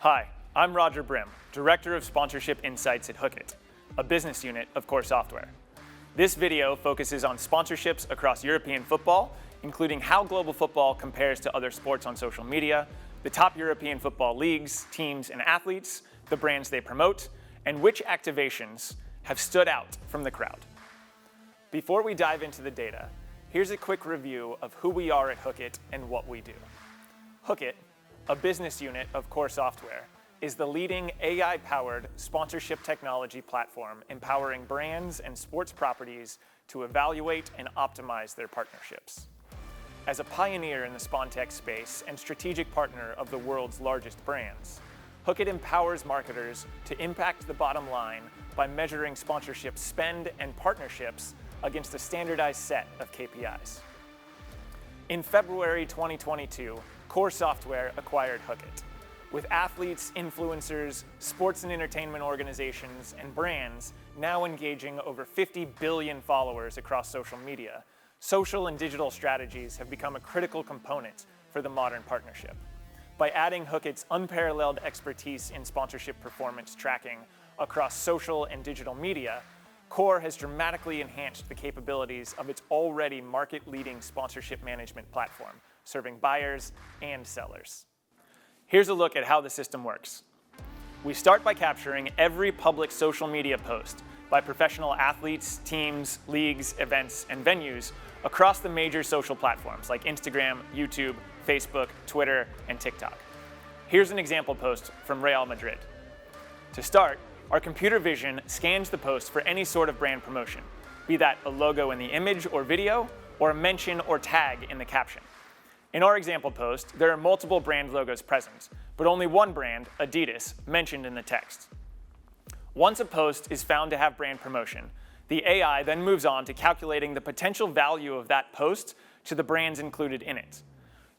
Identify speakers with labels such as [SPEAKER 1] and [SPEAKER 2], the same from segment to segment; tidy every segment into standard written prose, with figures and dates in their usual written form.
[SPEAKER 1] Hi, I'm Roger Brim, Director of Sponsorship Insights at Hookit, a business unit of Core Software. This video focuses on sponsorships across European football, including how global football compares to other sports on social media, the top European football leagues, teams, and athletes, the brands they promote, and which activations have stood out from the crowd. Before we dive into the data, here's a quick review of who we are at Hookit and what we do. Hookit, a business unit of Core Software, is the leading AI-powered sponsorship technology platform empowering brands and sports properties to evaluate and optimize their partnerships. As a pioneer in the SponTech space and strategic partner of the world's largest brands, Hookit empowers marketers to impact the bottom line by measuring sponsorship spend and partnerships against a standardized set of KPIs. In February 2022, Core Software acquired Hookit. With athletes, influencers, sports and entertainment organizations, and brands now engaging over 50 billion followers across social media, social and digital strategies have become a critical component for the modern partnership. By adding Hookit's unparalleled expertise in sponsorship performance tracking across social and digital media, Core has dramatically enhanced the capabilities of its already market-leading sponsorship management platform, serving buyers and sellers. Here's a look at how the system works. We start by capturing every public social media post by professional athletes, teams, leagues, events, and venues across the major social platforms like Instagram, YouTube, Facebook, Twitter, and TikTok. Here's an example post from Real Madrid. To start, our computer vision scans the post for any sort of brand promotion, be that a logo in the image or video, or a mention or tag in the caption. In our example post, there are multiple brand logos present, but only one brand, Adidas, mentioned in the text. Once a post is found to have brand promotion, the AI then moves on to calculating the potential value of that post to the brands included in it.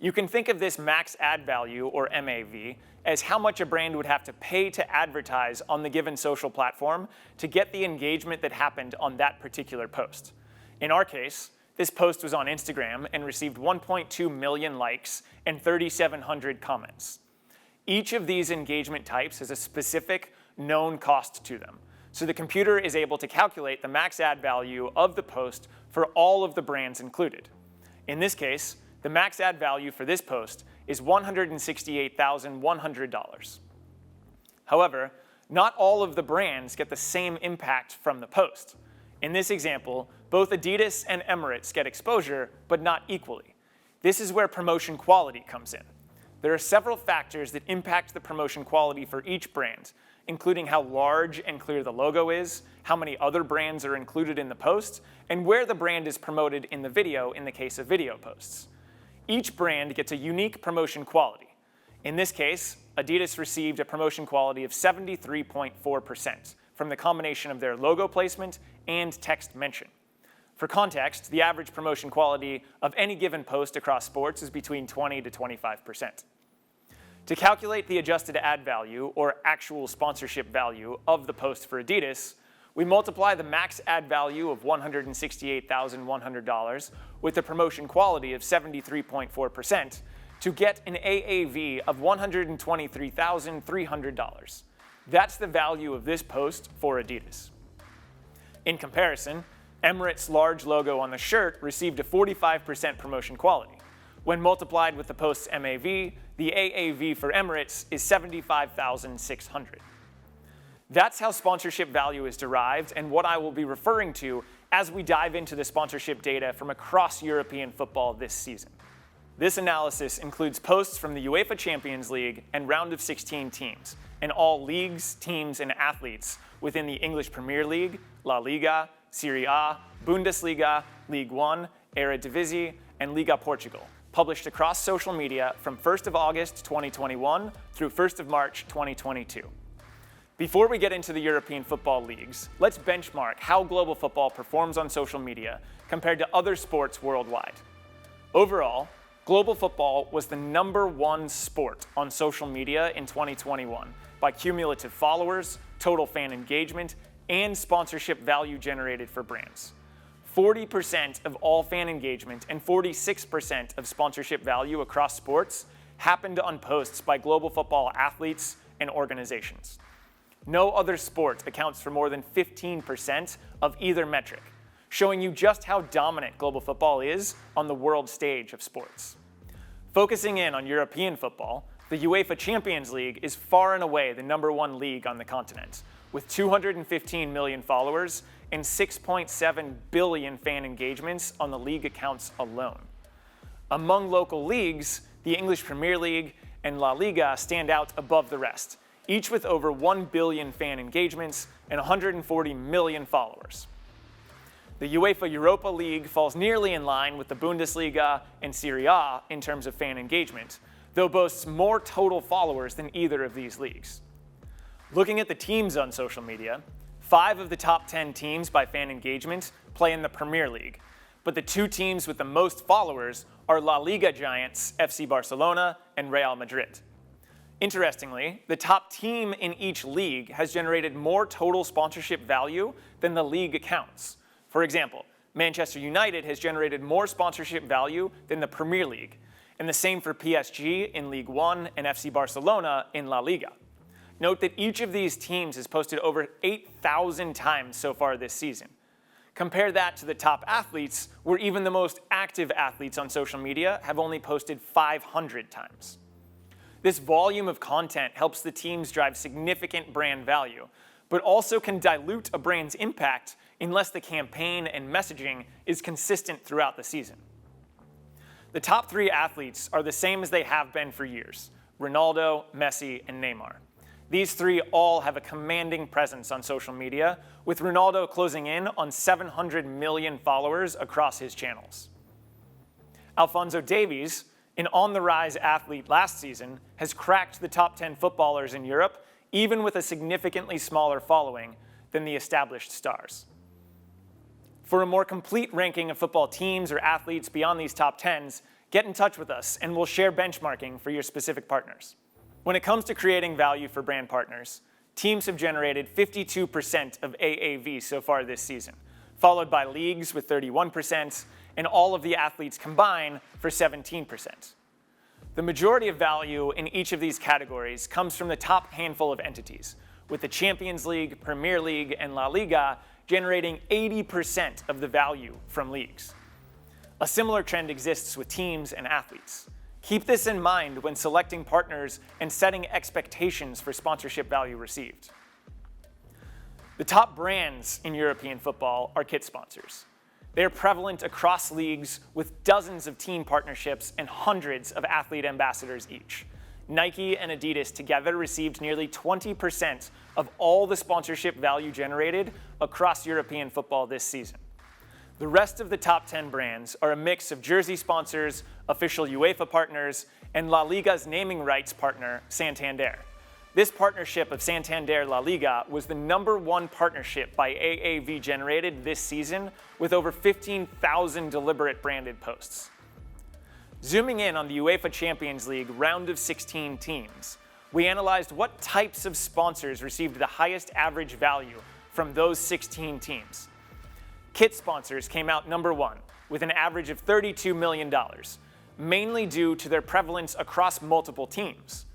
[SPEAKER 1] You can think of this max ad value, or MAV, as how much a brand would have to pay to advertise on the given social platform to get the engagement that happened on that particular post. In our case, this post was on Instagram and received 1.2 million likes and 3,700 comments. Each of these engagement types has a specific known cost to them, so the computer is able to calculate the max ad value of the post for all of the brands included. In this case, the max ad value for this post is $168,100. However, not all of the brands get the same impact from the post. In this example, both Adidas and Emirates get exposure, but not equally. This is where promotion quality comes in. There are several factors that impact the promotion quality for each brand, including how large and clear the logo is, how many other brands are included in the post, and where the brand is promoted in the video in the case of video posts. Each brand gets a unique promotion quality. In this case, Adidas received a promotion quality of 73.4% from the combination of their logo placement and text mention. For context, the average promotion quality of any given post across sports is between 20 to 25%. To calculate the adjusted ad value, or actual sponsorship value, of the post for Adidas, we multiply the max ad value of $168,100 with the promotion quality of 73.4% to get an AAV of $123,300. That's the value of this post for Adidas. In comparison, Emirates' large logo on the shirt received a 45% promotion quality. When multiplied with the post's MAV, the AAV for Emirates is $75,600. That's how sponsorship value is derived and what I will be referring to as we dive into the sponsorship data from across European football this season. This analysis includes posts from the UEFA Champions League and round of 16 teams, and all leagues, teams, and athletes within the English Premier League, La Liga, Serie A, Bundesliga, Ligue 1, Eredivisie, and Liga Portugal, published across social media from 1st of August 2021 through 1st of March 2022. Before we get into the European football leagues, let's benchmark how global football performs on social media compared to other sports worldwide. Overall, global football was the #1 sport on social media in 2021 by cumulative followers, total fan engagement, and sponsorship value generated for brands. 40% of all fan engagement and 46% of sponsorship value across sports happened on posts by global football athletes, and organizations. No other sport accounts for more than 15% of either metric, showing you just how dominant global football is on the world stage of sports. Focusing in on European football, the UEFA Champions League is far and away the #1 league on the continent, with 215 million followers and 6.7 billion fan engagements on the league accounts alone. Among local leagues, the English Premier League and La Liga stand out above the rest, each with over 1 billion fan engagements and 140 million followers. The UEFA Europa League falls nearly in line with the Bundesliga and Serie A in terms of fan engagement, though boasts more total followers than either of these leagues. Looking at the teams on social media, 5 of the top 10 teams by fan engagement play in the Premier League, but the 2 teams with the most followers are La Liga giants FC Barcelona and Real Madrid. Interestingly, the top team in each league has generated more total sponsorship value than the league accounts. For example, Manchester United has generated more sponsorship value than the Premier League, and the same for PSG in League One and FC Barcelona in La Liga. Note that each of these teams has posted over 8,000 times so far this season. Compare that to the top athletes, where even the most active athletes on social media have only posted 500 times. This volume of content helps the teams drive significant brand value, but also can dilute a brand's impact unless the campaign and messaging is consistent throughout the season. The top 3 athletes are the same as they have been for years: Ronaldo, Messi, and Neymar. These 3 all have a commanding presence on social media, with Ronaldo closing in on 700 million followers across his channels. Alphonso Davies, an on-the-rise athlete last season, has cracked the top 10 footballers in Europe, even with a significantly smaller following than the established stars. For a more complete ranking of football teams or athletes beyond these top 10s, get in touch with us and we'll share benchmarking for your specific partners. When it comes to creating value for brand partners, teams have generated 52% of AAV so far this season, followed by leagues with 31%, and all of the athletes combined for 17%. The majority of value in each of these categories comes from the top handful of entities, with the Champions League, Premier League, and La Liga generating 80% of the value from leagues. A similar trend exists with teams and athletes. Keep this in mind when selecting partners and setting expectations for sponsorship value received. The top brands in European football are kit sponsors. They are prevalent across leagues with dozens of team partnerships and hundreds of athlete ambassadors each. Nike and Adidas together received nearly 20% of all the sponsorship value generated across European football this season. The rest of the top 10 brands are a mix of jersey sponsors, official UEFA partners, and La Liga's naming rights partner, Santander. This partnership of Santander La Liga was the #1 partnership by AAV generated this season, with over 15,000 deliberate branded posts. Zooming in on the UEFA Champions League round of 16 teams, we analyzed what types of sponsors received the highest average value from those 16 teams. Kit sponsors came out #1 with an average of $32 million, mainly due to their prevalence across multiple teams.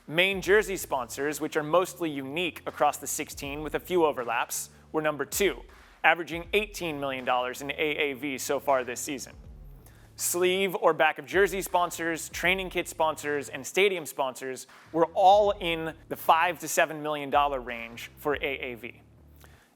[SPEAKER 1] Main jersey sponsors, which are mostly unique across the 16 with a few overlaps, were #2, averaging $18 million in AAV so far this season. Sleeve or back of jersey sponsors, training kit sponsors, and stadium sponsors were all in the $5 to $7 million range for AAV.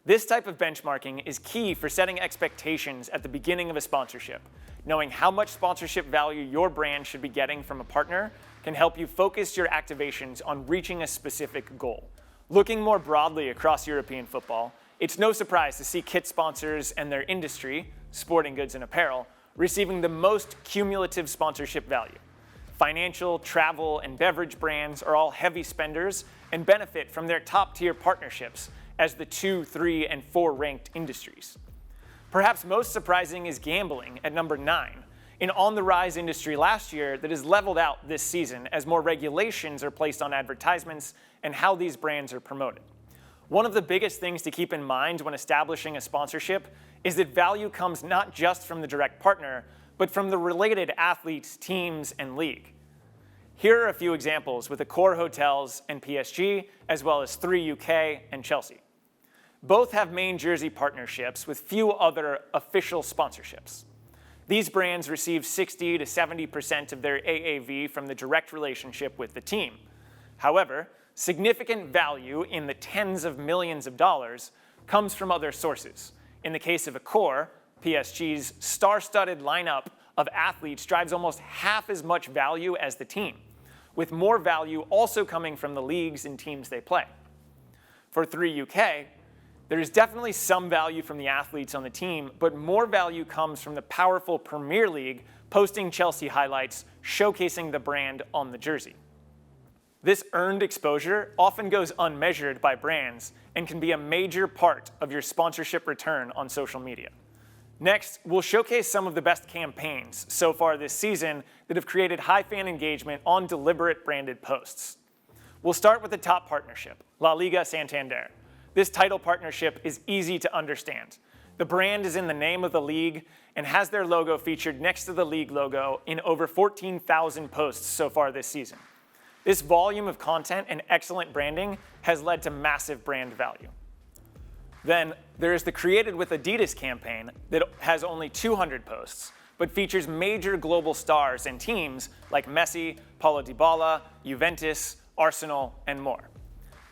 [SPEAKER 1] This type of benchmarking is key for setting expectations at the beginning of a sponsorship. Knowing how much sponsorship value your brand should be getting from a partner can help you focus your activations on reaching a specific goal. Looking more broadly across European football, it's no surprise to see kit sponsors and their industry, sporting goods and apparel, receiving the most cumulative sponsorship value. Financial, travel, and beverage brands are all heavy spenders and benefit from their top-tier partnerships as the 2, 3, and 4 ranked industries. Perhaps most surprising is gambling at #9, an on-the-rise industry last year that has leveled out this season as more regulations are placed on advertisements and how these brands are promoted. One of the biggest things to keep in mind when establishing a sponsorship is that value comes not just from the direct partner, but from the related athletes, teams, and league. Here are a few examples with Accor Hotels and PSG, as well as 3UK and Chelsea. Both have main jersey partnerships with few other official sponsorships. These brands receive 60 to 70% of their AAV from the direct relationship with the team. However, significant value in the tens of millions of dollars comes from other sources. In the case of Accor, PSG's star-studded lineup of athletes drives almost half as much value as the team, with more value also coming from the leagues and teams they play. For 3UK, there is definitely some value from the athletes on the team, but more value comes from the powerful Premier League posting Chelsea highlights showcasing the brand on the jersey. This earned exposure often goes unmeasured by brands and can be a major part of your sponsorship return on social media. Next, we'll showcase some of the best campaigns so far this season that have created high fan engagement on deliberate branded posts. We'll start with the top partnership, La Liga Santander. This title partnership is easy to understand. The brand is in the name of the league and has their logo featured next to the league logo in over 14,000 posts so far this season. This volume of content and excellent branding has led to massive brand value. Then there is the Created with Adidas campaign that has only 200 posts, but features major global stars and teams like Messi, Paulo Dybala, Juventus, Arsenal, and more.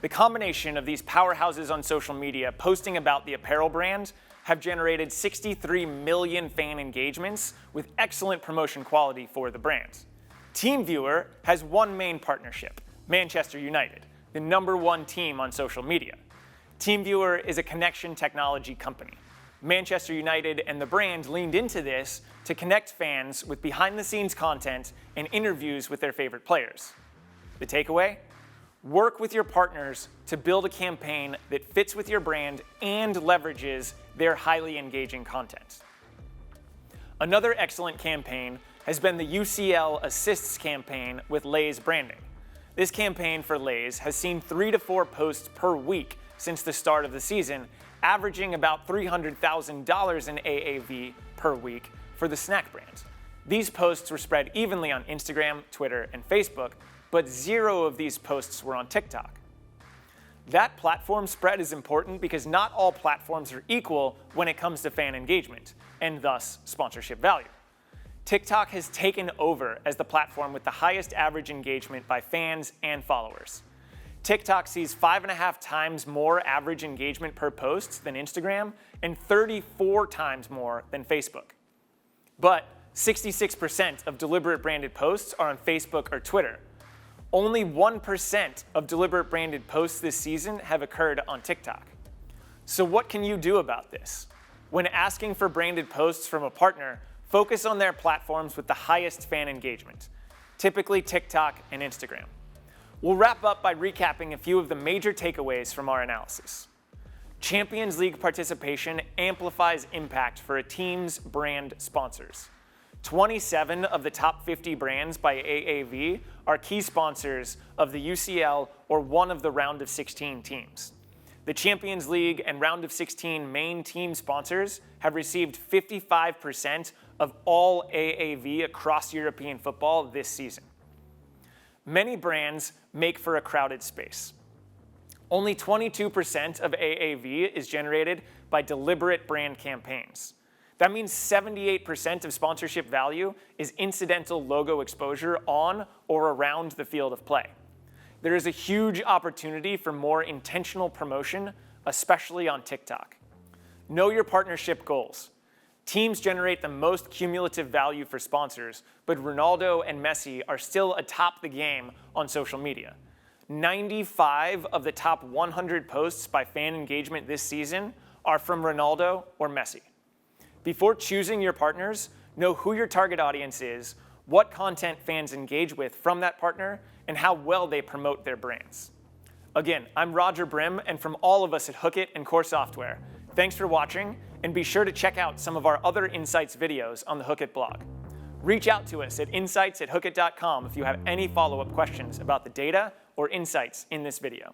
[SPEAKER 1] The combination of these powerhouses on social media posting about the apparel brand have generated 63 million fan engagements with excellent promotion quality for the brand. TeamViewer has one main partnership, Manchester United, the #1 team on social media. TeamViewer is a connection technology company. Manchester United and the brand leaned into this to connect fans with behind-the-scenes content and interviews with their favorite players. The takeaway? Work with your partners to build a campaign that fits with your brand and leverages their highly engaging content. Another excellent campaign has been the UCL Assists campaign with Lay's branding. This campaign for Lay's has seen 3 to 4 posts per week since the start of the season, averaging about $300,000 in AAV per week for the snack brand. These posts were spread evenly on Instagram, Twitter, and Facebook, but 0 of these posts were on TikTok. That platform spread is important because not all platforms are equal when it comes to fan engagement, and thus sponsorship value. TikTok has taken over as the platform with the highest average engagement by fans and followers. TikTok sees 5.5 times more average engagement per post than Instagram and 34 times more than Facebook. But 66% of deliberate branded posts are on Facebook or Twitter. Only 1% of deliberate branded posts this season have occurred on TikTok. So what can you do about this? When asking for branded posts from a partner, focus on their platforms with the highest fan engagement, typically TikTok and Instagram. We'll wrap up by recapping a few of the major takeaways from our analysis. Champions League participation amplifies impact for a team's brand sponsors. 27 of the top 50 brands by AAV are key sponsors of the UCL or one of the round of 16 teams. The Champions League and round of 16 main team sponsors have received 55% of all AAV across European football this season. Many brands make for a crowded space. Only 22% of AAV is generated by deliberate brand campaigns. That means 78% of sponsorship value is incidental logo exposure on or around the field of play. There is a huge opportunity for more intentional promotion, especially on TikTok. Know your partnership goals. Teams generate the most cumulative value for sponsors, but Ronaldo and Messi are still atop the game on social media. 95 of the top 100 posts by fan engagement this season are from Ronaldo or Messi. Before choosing your partners, know who your target audience is, what content fans engage with from that partner, and how well they promote their brands. Again, I'm Roger Brim, and from all of us at Hookit and Core Software, thanks for watching, and be sure to check out some of our other Insights videos on the Hookit blog. Reach out to us at insights@hookit.com if you have any follow-up questions about the data or insights in this video.